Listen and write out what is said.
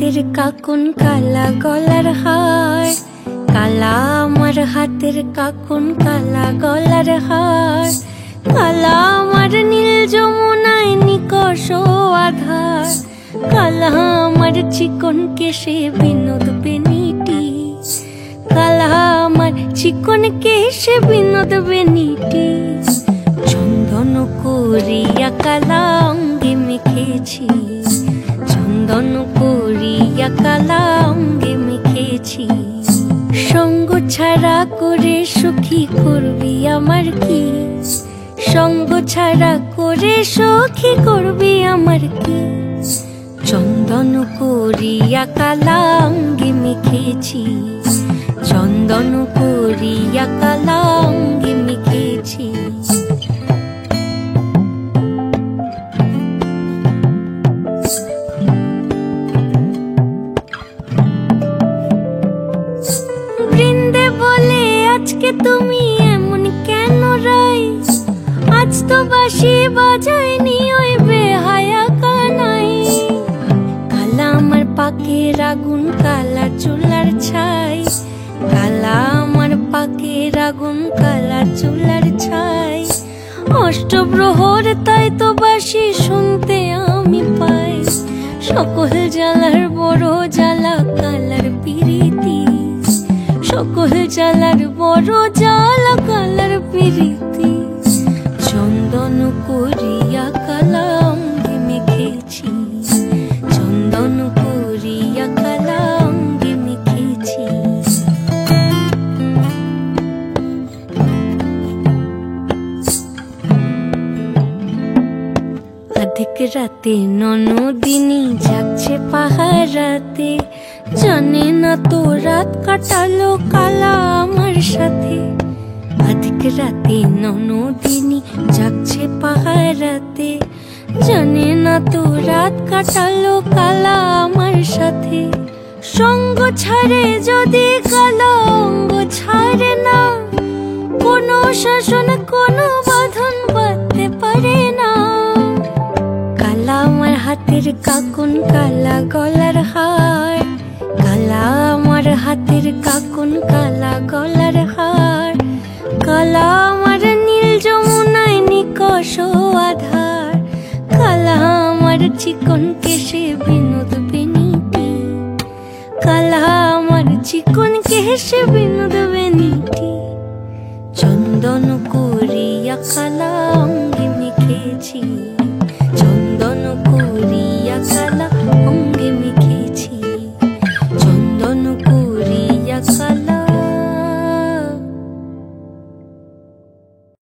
হাতের কাকুন কালা গলার হার, কালা আমার হাতের কাকুন কালা গলার হার, কালা আমার নীল যমুনায় নিকষ আধার, কালা আমার চিকন কেশে বিনোদ বেনিটি, কালা আমার চিকন কেশে বিনোদ বেনিটি। চন্দন করিয়া কালা অঙ্গে মেখেছি, চন্দন করিয়া কালা অঙ্গে মেখেছি। সঙ্গ ছাড়া করে সুখী করবি আমার কি, সঙ্গ ছাড়া করে সখী করবি আমার কি। চন্দন করিয়া কালা অঙ্গে মেখেছি, চন্দন করিয়া কালা অঙ্গে মেখেছি। বৃন্দে বলে আজকে তুমি এমন কেন রাই, আজ তো বাঁশি বাজায়নি ওই বেহায়া কানাই। কালা আমার পাকের আগুন কালা চুলার ছাই, কালা আমার পাকের আগুন কালা চুলার ছাই। অষ্টপ্রহর তাই তো বাঁশি শুনতে আমি পাই, সকল জ্বালার বড় জ্বালা কালার পিরিতি, সকল জ্বালার বড় জ্বালা কালার পিরিতি। চন্দন করিয়া কালা অঙ্গে মেখেছি, চন্দন করিয়া কালা অঙ্গে মেখেছি। অধিক রাতে ননদিনী যাচ্ছে পাহারাতে, জানে না তো রাত কাটালো কালা আমার সাথে। অধিক রাতে ননদিনী যাচ্ছে পাহারাতে, জানে না তো রাত কাটালো কালা আমার সাথে। সঙ্গ ছাড়ে যদি কালা অঙ্গ ছাড়ে না, কোনো শাসন কোনো বাঁধন বাঁধতে পারে না। কালা আমার হাতের কাকুন কালা গলার হার, কালা আমার হাতের কাকুন কালা গলার হার, কালা আমার নীল যমুনায় নিকষ আধার, কালা আমার চিকন কেশে বিনোদ বেনিটি, কালা আমার চিকন কেশে বিনোদ বেনিটি। চন্দন করিয়া কালা অঙ্গে মেখেছি,